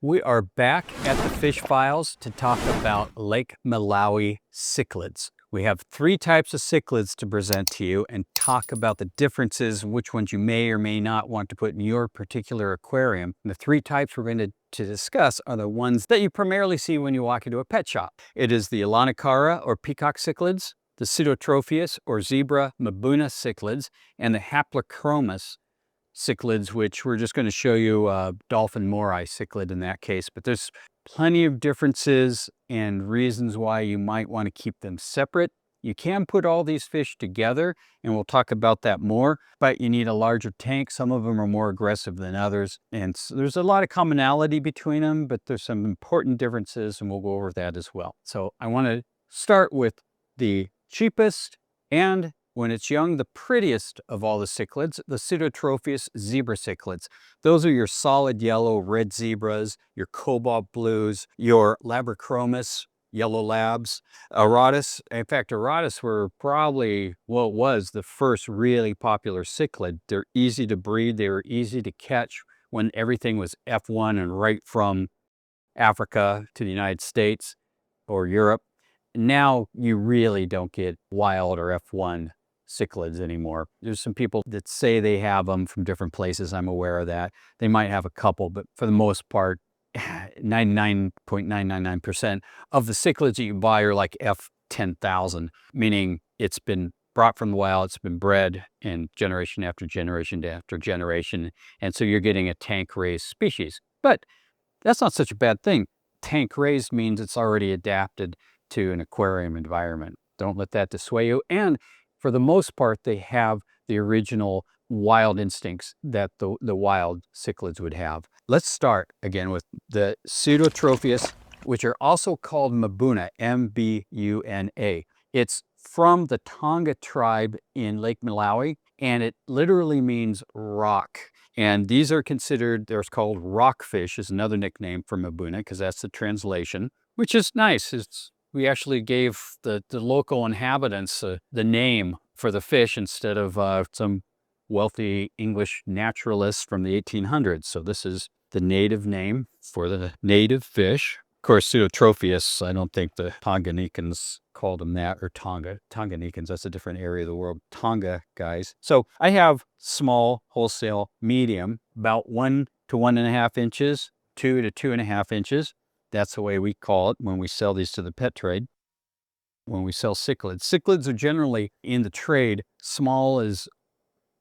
We are back at the Fish Files to talk about Lake Malawi cichlids. We have 3 types of cichlids to present to you and talk about the differences, which ones you may or may not want to put in your particular aquarium. And the 3 types we're going to discuss are the ones that you primarily see when you walk into a pet shop. It is the Elanicara or peacock cichlids, the pseudotropheus or zebra Mbuna cichlids, and the haplochromis cichlids, which we're just going to show you Dolphin Moorii cichlid in that case. But there's plenty of differences and reasons why you might want to keep them separate. You can put all these fish together, and we'll talk about that more, but you need a larger tank. Some of them are more aggressive than others, and so there's a lot of commonality between them, but there's some important differences, and we'll go over that as well. So I want to start with the cheapest and, when it's young, the prettiest of all the cichlids, the pseudotropheus zebra cichlids. Those are your solid yellow, red zebras, your cobalt blues, your labrachromis, yellow labs, auratus. In fact, auratus were probably, well, it was the first really popular cichlid. They're easy to breed. They were easy to catch when everything was F1 and right from Africa to the United States or Europe. Now you really don't get wild or F1 cichlids anymore. There's some people that say they have them from different places. I'm aware of that. They might have a couple, but for the most part, 99.999% of the cichlids that you buy are like F10,000, meaning it's been brought from the wild, it's been bred in generation after generation after generation, and so you're getting a tank-raised species. But that's not such a bad thing. Tank-raised means it's already adapted to an aquarium environment. Don't let that dissuade you. And for the most part, they have the original wild instincts that the wild cichlids would have. Let's start again with the pseudotropheus, which are also called Mbuna, M-B-U-N-A. It's from the Tonga tribe in Lake Malawi, and it literally means rock. And these are considered, they're called rockfish, is another nickname for Mbuna, because that's the translation, which is nice. We actually gave the local inhabitants the name for the fish instead of some wealthy English naturalists from the 1800s. So this is the native name for the native fish. Of course, pseudotropheus, I don't think the Tanganyikans called them that, or Tanganyikans, that's a different area of the world. Tonga guys. So I have small, wholesale, medium, about 1 to 1.5 inches, 2 to 2.5 inches. That's the way we call it when we sell these to the pet trade. When we sell cichlids. Cichlids are generally in the trade. Small is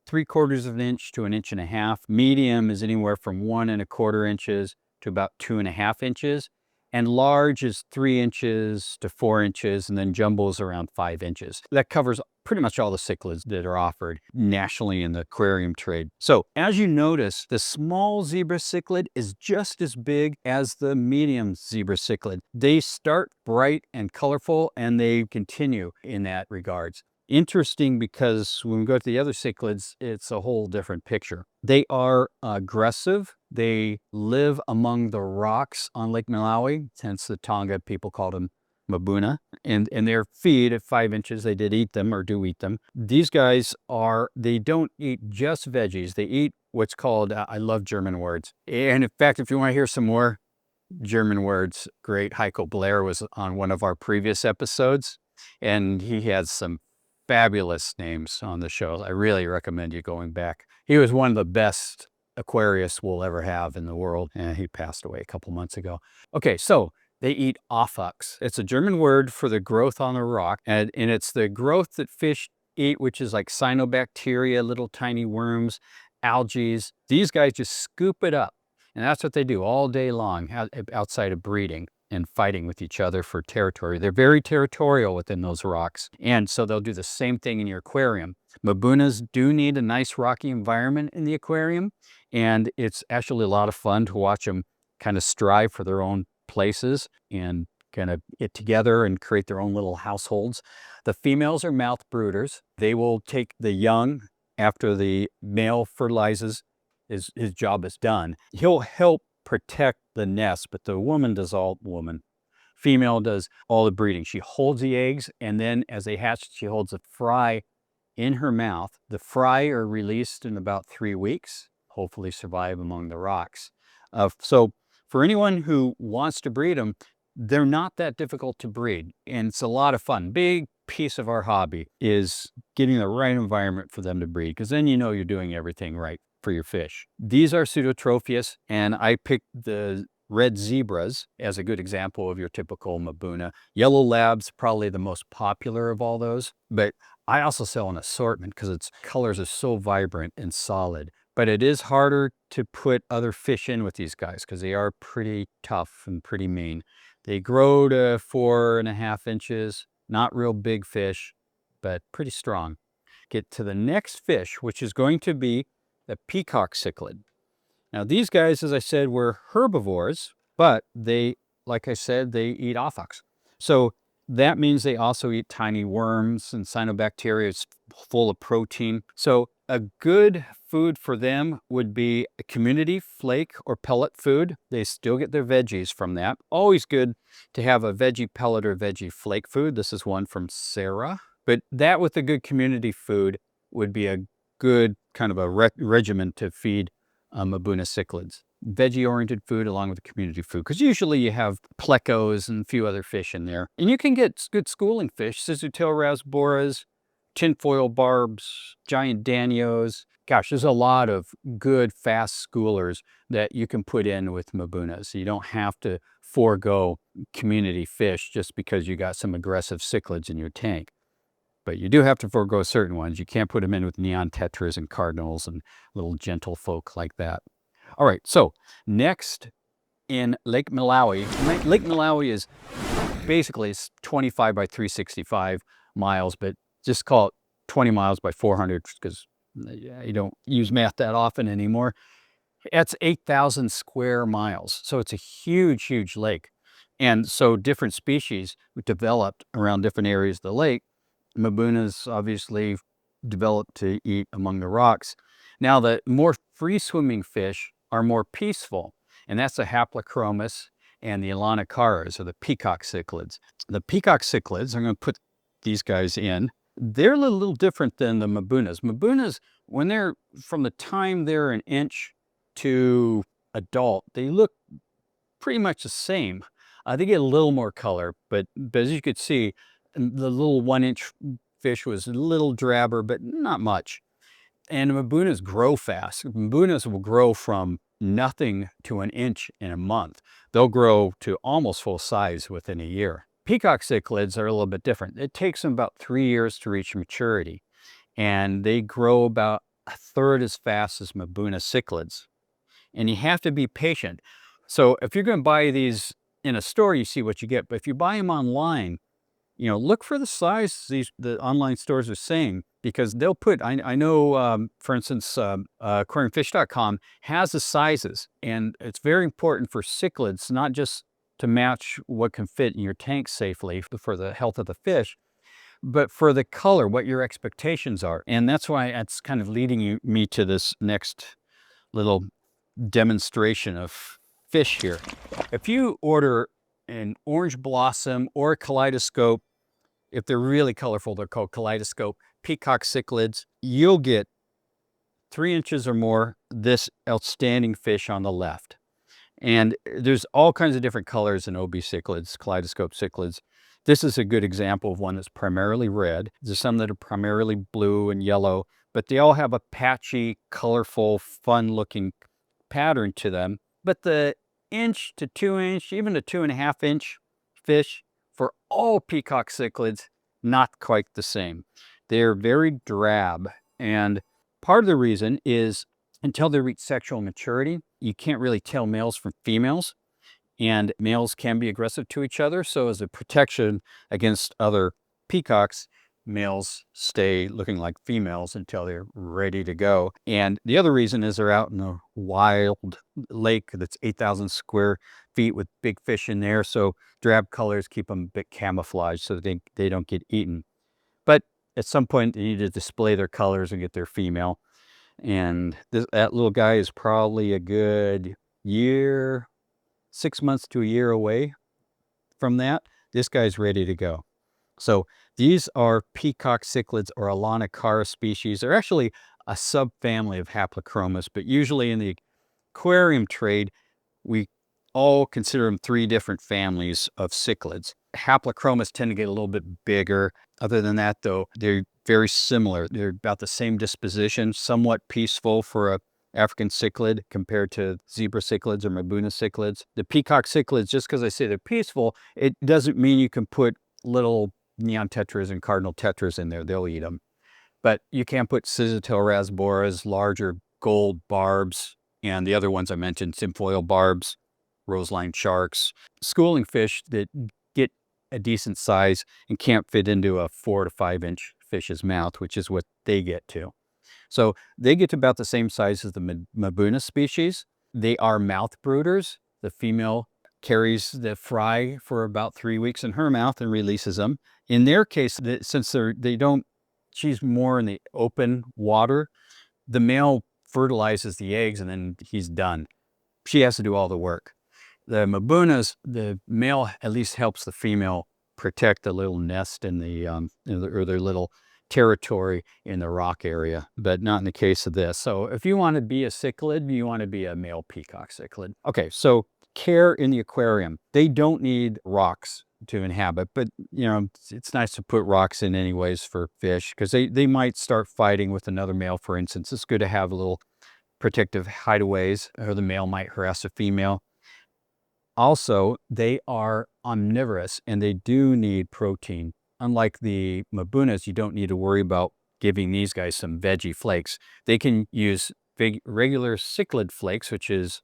3/4 of an inch to 1.5 inches. Medium is anywhere from 1.25 inches to about 2.5 inches. And large is 3 inches to 4 inches, and then jumbo is around 5 inches. That covers pretty much all the cichlids that are offered nationally in the aquarium trade. So as you notice, the small zebra cichlid is just as big as the medium zebra cichlid. They start bright and colorful, and they continue in that regards. Interesting, because when we go to the other cichlids, it's a whole different picture. They are aggressive. They live among the rocks on Lake Malawi, hence the Tonga people called them Mbuna. And their feed at 5 inches, they did eat them or do eat them. These guys they don't eat just veggies. They eat what's called, I love German words. And in fact, if you want to hear some more German words, great Heiko Blair was on one of our previous episodes, and he had some fabulous names on the show. I really recommend you going back. He was one of the best aquarists we'll ever have in the world, and he passed away a couple months ago. Okay, so they eat Ophucks. It's a German word for the growth on the rock, and it's the growth that fish eat, which is like cyanobacteria, little tiny worms, algae. These guys just scoop it up, and that's what they do all day long outside of breeding and fighting with each other for territory. They're very territorial within those rocks. And so they'll do the same thing in your aquarium. Mbunas do need a nice rocky environment in the aquarium. And it's actually a lot of fun to watch them kind of strive for their own places and kind of get together and create their own little households. The females are mouth brooders. They will take the young after the male fertilizes, his job is done. He'll help protect the nest, but the woman does all woman. Female does all the breeding. She holds the eggs, and then as they hatch, she holds a fry in her mouth. The fry are released in about 3 weeks, hopefully survive among the rocks. So for anyone who wants to breed them, they're not that difficult to breed, and it's a lot of fun. Big piece of our hobby is getting the right environment for them to breed, because then you know you're doing everything right for your fish. These are pseudotrophius, and I picked the red zebras as a good example of your typical Mbuna. Yellow labs, probably the most popular of all those, but I also sell an assortment because its colors are so vibrant and solid. But it is harder to put other fish in with these guys because they are pretty tough and pretty mean. They grow to 4.5 inches, not real big fish, but pretty strong. Get to the next fish, which is going to be the peacock cichlid. Now these guys, as I said, were herbivores, but they, like I said, they eat offals. So that means they also eat tiny worms and cyanobacteria. It's full of protein. So a good food for them would be a community flake or pellet food. They still get their veggies from that. Always good to have a veggie pellet or veggie flake food. This is one from Sarah. But that with a good community food would be a good kind of a regimen to feed Mbuna cichlids. Veggie-oriented food along with the community food, because usually you have plecos and a few other fish in there. And you can get good schooling fish, scissor-tail rasboras, tinfoil barbs, giant danios. Gosh, there's a lot of good, fast schoolers that you can put in with Mbuna. So you don't have to forego community fish just because you got some aggressive cichlids in your tank. But you do have to forego certain ones. You can't put them in with neon tetras and cardinals and little gentle folk like that. All right, so next in Lake Malawi. Lake Malawi is basically 25 by 365 miles, but just call it 20 miles by 400 because you don't use math that often anymore. That's 8,000 square miles. So it's a huge, huge lake. And so different species developed around different areas of the lake. Mbunas obviously developed to eat among the rocks. Now the more free-swimming fish are more peaceful, and that's the Haplochromis and the Elanocaras, or the peacock cichlids. The peacock cichlids, I'm going to put these guys in. They're a little different than the Mbunas. Mbunas, when they're, from the time they're an inch to adult, they look pretty much the same. They get a little more color, but as you could see, the little 1-inch fish was a little drabber, but not much. And Mbunas grow fast. Mbunas will grow from nothing to an inch in a month. They'll grow to almost full size within a year. Peacock cichlids are a little bit different. It takes them about 3 years to reach maturity, and they grow about 1/3 as fast as Mbuna cichlids. And you have to be patient. So if you're going to buy these in a store, you see what you get. But if you buy them online, you know, look for the size the online stores are saying, because they'll put, I know, for instance, aquariumfish.com has the sizes, and it's very important for cichlids, not just to match what can fit in your tank safely for the health of the fish, but for the color, what your expectations are. And that's why it's kind of leading me to this next little demonstration of fish here. If you order an orange blossom or a kaleidoscope, if they're really colorful, they're called kaleidoscope peacock cichlids, you'll get 3 inches or more this outstanding fish on the left. And there's all kinds of different colors in OB cichlids, kaleidoscope cichlids. This is a good example of one that's primarily red. There's some that are primarily blue and yellow, but they all have a patchy, colorful, fun-looking pattern to them. But the 1 to 2 inch, even the 2.5 inch fish for all peacock cichlids, not quite the same. They're very drab, and part of the reason is until they reach sexual maturity, you can't really tell males from females, and males can be aggressive to each other. So as a protection against other peacocks, males stay looking like females until they're ready to go. And the other reason is they're out in a wild lake that's 8,000 square feet with big fish in there. So drab colors keep them a bit camouflaged so that they don't get eaten. But at some point they need to display their colors and get their female. And that little guy is probably a good year, 6 months to a year away from that. This guy's ready to go. So these are peacock cichlids, or Elanocara species. They're actually a subfamily of Haplochromis, but usually in the aquarium trade, we all consider them 3 different families of cichlids. Haplochromas tend to get a little bit bigger. Other than that, though, they're very similar. They're about the same disposition, somewhat peaceful for a African cichlid compared to zebra cichlids or Mbuna cichlids. The peacock cichlids, just because I say they're peaceful, it doesn't mean you can put little neon tetras and cardinal tetras in there. They'll eat them. But you can put scissor-tail rasboras, larger gold barbs, and the other ones I mentioned, cinfoil barbs, rose-line sharks, schooling fish that get a decent size and can't fit into a 4 to 5 inch fish's mouth, which is what they get to. So they get to about the same size as the Mbuna species. They are mouth brooders. The female carries the fry for about 3 weeks in her mouth and releases them. In their case, since she's more in the open water, the male fertilizes the eggs and then he's done. She has to do all the work. The Mbunas, the male at least helps the female protect the little nest in or their little territory in the rock area, but not in the case of this. So if you want to be a cichlid, you want to be a male peacock cichlid. Okay, so care in the aquarium. They don't need rocks to inhabit, but it's nice to put rocks in anyways for fish because they might start fighting with another male, for instance. It's good to have a little protective hideaways, or the male might harass a female. Also, they are omnivorous and they do need protein. Unlike the Mbunas, you don't need to worry about giving these guys some veggie flakes. They can use regular cichlid flakes, which is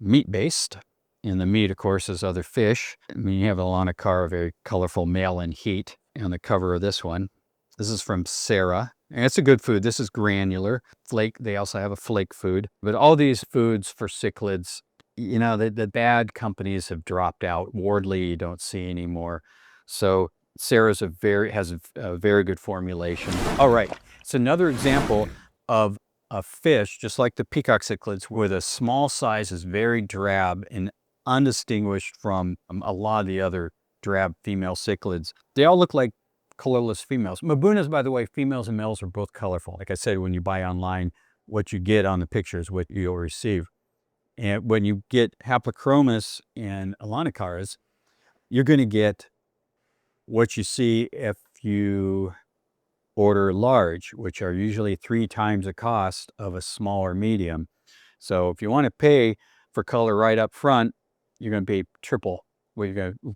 meat-based. And the meat, of course, is other fish. I mean, you have a Lanacar, a very colorful male in heat on the cover of this one. This is from Sarah. And it's a good food. This is granular. Flake, they also have a flake food. But all these foods for cichlids, the bad companies have dropped out. Wardley, you don't see anymore. So Sarah's has a very good formulation. All right, it's another example of a fish, just like the peacock cichlids, where the small size is very drab and undistinguished from a lot of the other drab female cichlids. They all look like colorless females. Mbunas, by the way, females and males are both colorful. Like I said, when you buy online, what you get on the picture is what you'll receive. And when you get haplochromas and Alanicaras, you're going to get what you see if you order large, which are usually 3 times the cost of a small or medium. So if you want to pay for color right up front, you're going to pay triple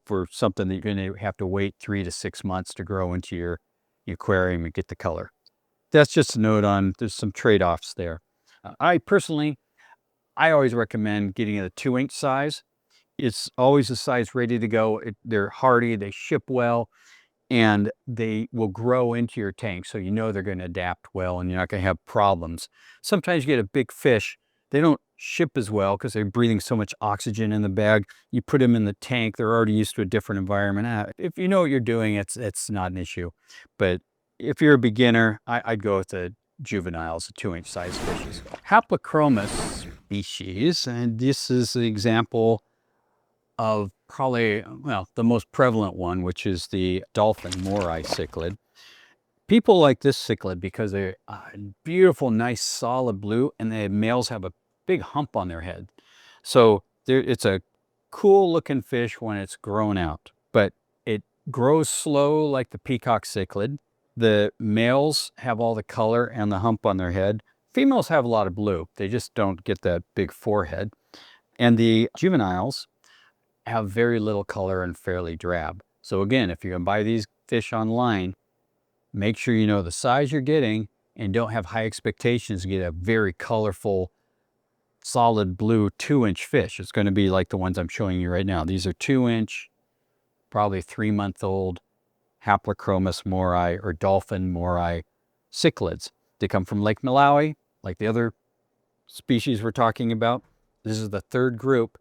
for something that you're going to have to wait 3 to 6 months to grow into your aquarium and get the color. That's just a note on, there's some trade-offs there. I always recommend getting a 2-inch size. It's always a size ready to go. They're hardy, they ship well, and they will grow into your tank. So they're going to adapt well and you're not going to have problems. Sometimes you get a big fish, they don't ship as well because they're breathing so much oxygen in the bag. You put them in the tank, they're already used to a different environment. If you know what you're doing, it's not an issue. But if you're a beginner, I'd go with the juveniles, the 2-inch size fishes. Haplochromus species, and this is the example of probably, the most prevalent one, which is the Dolphin Moorii cichlid. People like this cichlid because they're beautiful, nice, solid blue, and the males have a big hump on their head. So it's a cool looking fish when it's grown out, but it grows slow like the peacock cichlid. The males have all the color and the hump on their head. Females have a lot of blue. They just don't get that big forehead. And the juveniles have very little color and fairly drab. So again, if you're going to buy these fish online, make sure you know the size you're getting and don't have high expectations to get a very colorful, solid blue 2-inch fish. It's going to be like the ones I'm showing you right now. These are 2-inch, probably 3-month-old Haplochromus moorii or Dolphin moorii cichlids. They come from Lake Malawi, like the other species we're talking about. This is the 3rd group.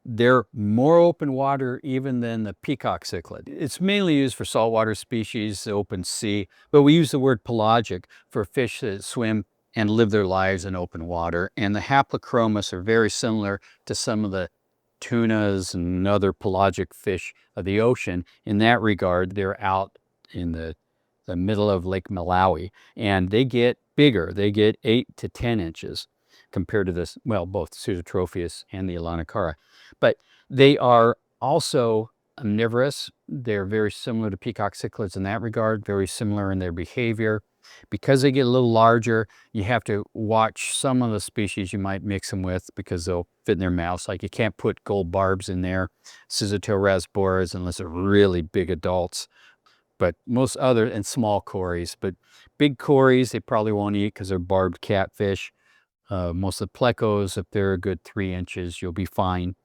They're more open water even than the peacock cichlid. It's mainly used for saltwater species, the open sea, but we use the word pelagic for fish that swim and live their lives in open water. And the Haplochromus are very similar to some of the tunas and other pelagic fish of the ocean. In that regard, they're out in the middle of Lake Malawi, and they get bigger. They get 8 to 10 inches. compared to this, well, both Pseudotropheus and the Elanocara. But they are also omnivorous. They're very similar to peacock cichlids in that regard, very similar in their behavior. Because they get a little larger, you have to watch some of the species you might mix them with because they'll fit in their mouths. Like you can't put gold barbs in there, Scissortail rasboras, unless they're really big adults. But most other, and small cories, but big cories they probably won't eat because they're barbed catfish. Most of the plecos, if they're a good 3 inches, you'll be fine.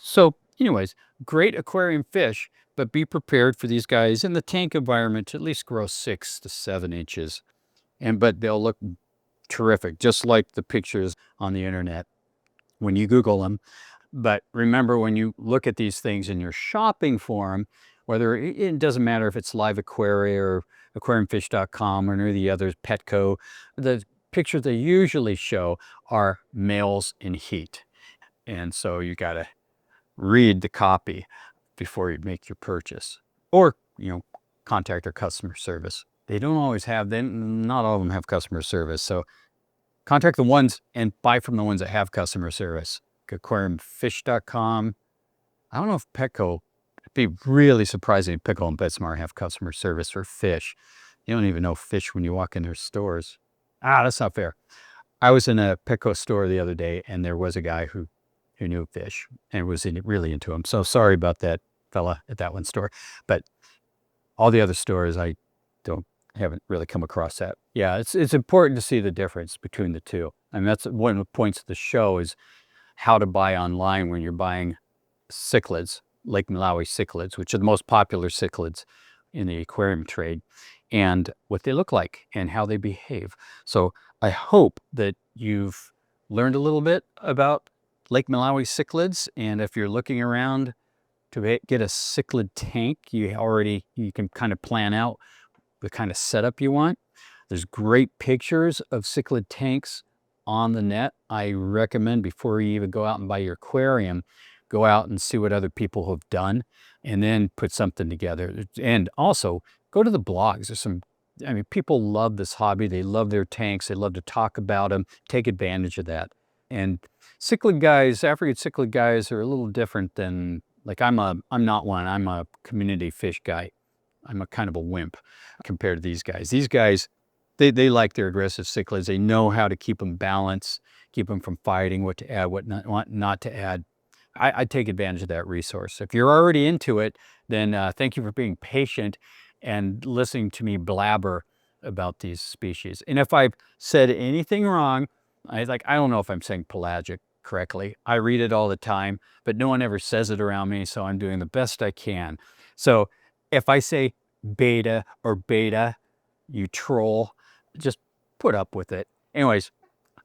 So anyways, great aquarium fish, but be prepared for these guys in the tank environment to at least grow 6 to 7 inches. But they'll look terrific, just like the pictures on the internet when you Google them. But remember, when you look at these things and you're shopping for them, whether it doesn't matter if it's Live Aquaria or aquariumfish.com or any of the others, Petco, the pictures they usually show are males in heat. And so you got to read the copy before you make your purchase, or contact their customer service. They don't always have them. Not all of them have customer service, so contact the ones and buy from the ones that have customer service. Aquariumfish.com. I don't know if Petco. It'd be really surprising if Petco and PetSmart have customer service for fish. You don't even know fish when you walk in their stores. That's not fair. I was in a Petco store the other day, and there was a guy who knew fish and was really into them. So sorry about that fella at that one store. But all the other stores, I haven't really come across that. Yeah, it's important to see the difference between the two. I mean, that's one of the points of the show, is how to buy online when you're buying cichlids, Lake Malawi cichlids, which are the most popular cichlids in the aquarium trade, and what they look like and how they behave. So I hope that you've learned a little bit about Lake Malawi cichlids, and if you're looking around to get a cichlid tank, you can kind of plan out the kind of setup you want. There's great pictures of cichlid tanks on the net. I recommend, before you even go out and buy your aquarium, go out and see what other people have done and then put something together. And also go to the blogs. People love this hobby. They love their tanks. They love to talk about them. Take advantage of that. And cichlid guys, African cichlid guys, are a little different than, like, I'm not one. I'm a community fish guy. I'm a kind of a wimp compared to these guys. These guys, they like their aggressive cichlids. They know how to keep them balanced, keep them from fighting, what to add, what not to add. I take advantage of that resource. If you're already into it, then thank you for being patient and listening to me blabber about these species. And if I've said anything wrong, I don't know if I'm saying pelagic correctly. I read it all the time, but no one ever says it around me, so I'm doing the best I can. So if I say beta or beta, you troll, just put up with it. Anyways,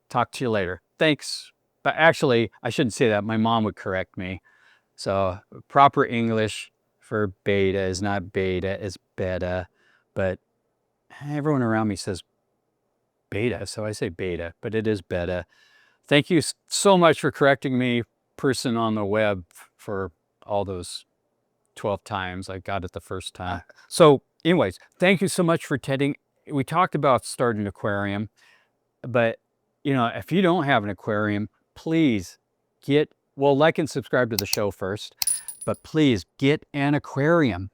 talk to you later. Thanks. But actually, I shouldn't say that. My mom would correct me. So proper English for beta is not beta, it's beta. But everyone around me says beta, so I say beta, but it is beta. Thank you so much for correcting me, person on the web, for all those 12 times. I got it the first time. So anyways, thank you so much for attending. We talked about starting an aquarium, but if you don't have an aquarium, please like and subscribe to the show first, but please get an aquarium.